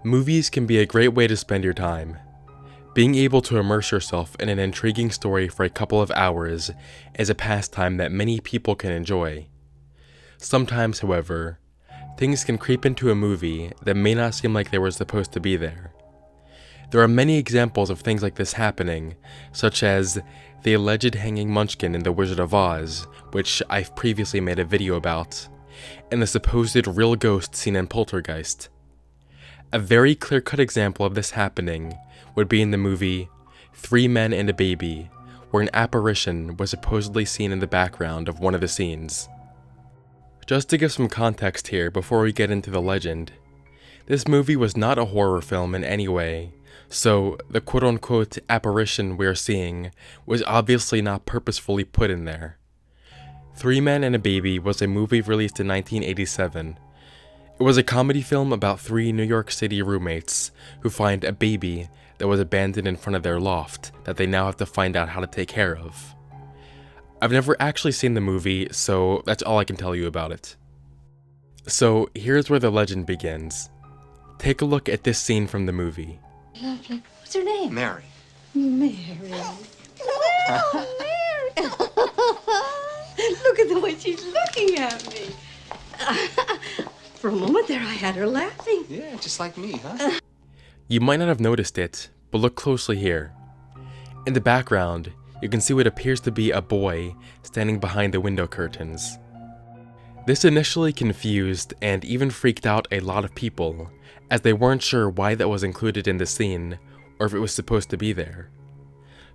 Movies can be a great way to spend your time. Being able to immerse yourself in an intriguing story for a couple of hours is a pastime that many people can enjoy. Sometimes, however, things can creep into a movie that may not seem like they were supposed to be there. There are many examples of things like this happening, such as the alleged hanging munchkin in The Wizard of Oz, which I've previously made a video about, and the supposed real ghost seen in Poltergeist. A very clear-cut example of this happening would be in the movie 3 Men and a Baby, where an apparition was supposedly seen in the background of one of the scenes. Just to give some context here before we get into the legend, this movie was not a horror film in any way, so the quote-unquote apparition we're seeing was obviously not purposefully put in there. 3 Men and a Baby was a movie released in 1987. It was a comedy film about 3 New York City roommates who find a baby that was abandoned in front of their loft that they now have to find out how to take care of. I've never actually seen the movie, so that's all I can tell you about it. So here's where the legend begins. Take a look at this scene from the movie. Lovely. What's her name? Mary. Mary. Oh, Mary. Look at the way she's looking at me. For a moment there, I had her laughing. Yeah, just like me, huh? You might not have noticed it, but look closely here. In the background, you can see what appears to be a boy standing behind the window curtains. This initially confused and even freaked out a lot of people, as they weren't sure why that was included in the scene, or if it was supposed to be there.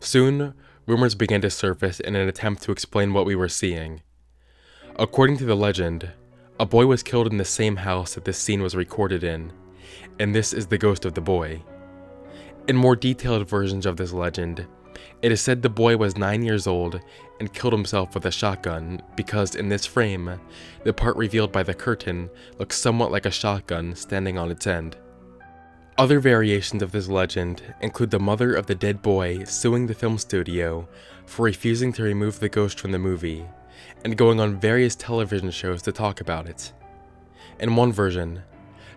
Soon, rumors began to surface in an attempt to explain what we were seeing. According to the legend, a boy was killed in the same house that this scene was recorded in, and this is the ghost of the boy. In more detailed versions of this legend, it is said the boy was 9 years old and killed himself with a shotgun because in this frame, the part revealed by the curtain looks somewhat like a shotgun standing on its end. Other variations of this legend include the mother of the dead boy suing the film studio for refusing to remove the ghost from the movie, and going on various television shows to talk about it. In one version,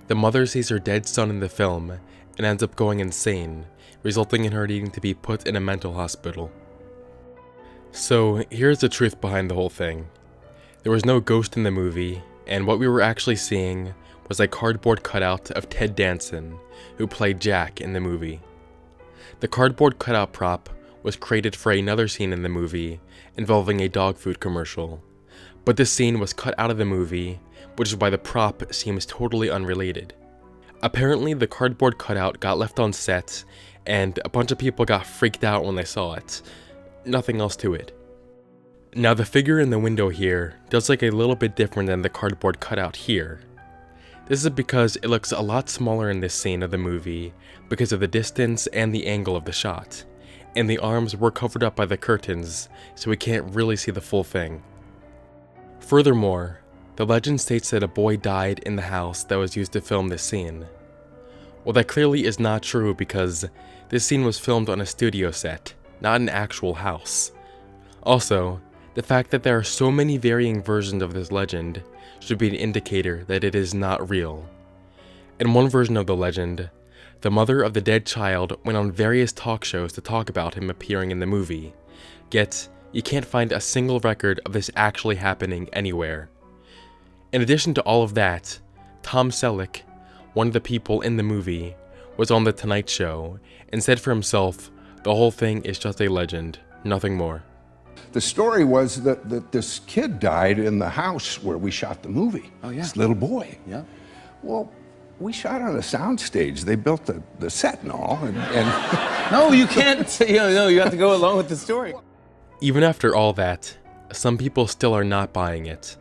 the mother sees her dead son in the film and ends up going insane, resulting in her needing to be put in a mental hospital. So here's the truth behind the whole thing. There was no ghost in the movie, and what we were actually seeing was a cardboard cutout of Ted Danson, who played Jack in the movie. The cardboard cutout prop was created for another scene in the movie involving a dog food commercial, but this scene was cut out of the movie, which is why the prop seems totally unrelated. Apparently the cardboard cutout got left on set, and a bunch of people got freaked out when they saw it. Nothing else to it. Now the figure in the window here does look a little bit different than the cardboard cutout here. This is because it looks a lot smaller in this scene of the movie because of the distance and the angle of the shot, and the arms were covered up by the curtains, so we can't really see the full thing. Furthermore, the legend states that a boy died in the house that was used to film this scene. Well, that clearly is not true because this scene was filmed on a studio set, not an actual house. Also, the fact that there are so many varying versions of this legend should be an indicator that it is not real. In one version of the legend, the mother of the dead child went on various talk shows to talk about him appearing in the movie, yet you can't find a single record of this actually happening anywhere. In addition to all of that, Tom Selleck, one of the people in the movie, was on The Tonight Show and said for himself, the whole thing is just a legend, nothing more. The story was that this kid died in the house where we shot the movie. Oh, yeah. This little boy. Yeah. Well, we shot on a soundstage. They built the set and all, and No, you can't say, no, you have to go along with the story. Even after all that, some people still are not buying it.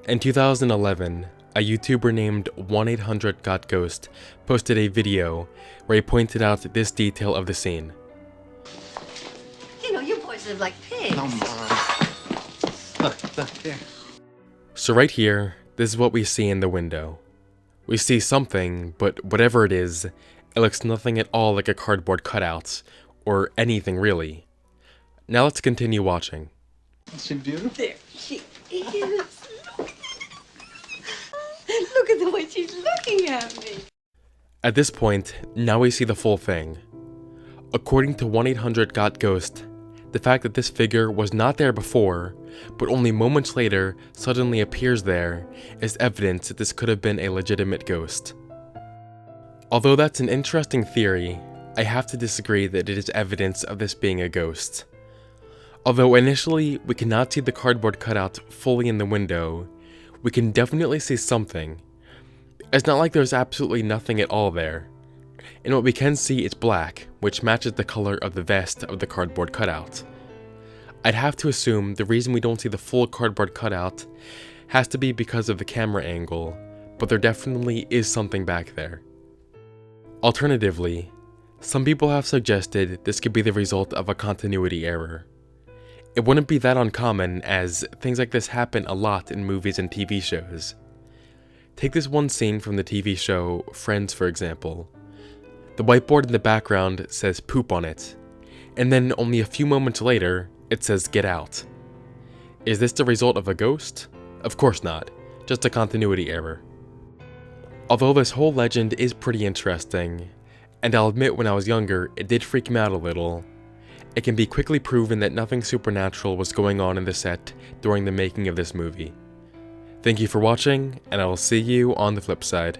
In 2011, a YouTuber named 1-800-GOT-GHOST posted a video where he pointed out this detail of the scene. You know, you boys live like pigs. No, Mom. Look, there. So right here, this is what we see in the window. We see something, but whatever it is, it looks nothing at all like a cardboard cutout, or anything really. Now let's continue watching. Is she beautiful? There she is. Look at the way she's looking at me. At this point, now we see the full thing. According to 1-800-GOT-GHOST, the fact that this figure was not there before, but only moments later suddenly appears there, is evidence that this could have been a legitimate ghost. Although that's an interesting theory, I have to disagree that it is evidence of this being a ghost. Although initially we cannot see the cardboard cutout fully in the window, we can definitely see something. It's not like there's absolutely nothing at all there. And what we can see is black, which matches the color of the vest of the cardboard cutout. I'd have to assume the reason we don't see the full cardboard cutout has to be because of the camera angle, but there definitely is something back there. Alternatively, some people have suggested this could be the result of a continuity error. It wouldn't be that uncommon, as things like this happen a lot in movies and TV shows. Take this one scene from the TV show Friends, for example. The whiteboard in the background says poop on it, and then only a few moments later, it says get out. Is this the result of a ghost? Of course not, just a continuity error. Although this whole legend is pretty interesting, and I'll admit when I was younger it did freak me out a little, it can be quickly proven that nothing supernatural was going on in the set during the making of this movie. Thank you for watching, and I will see you on the flip side.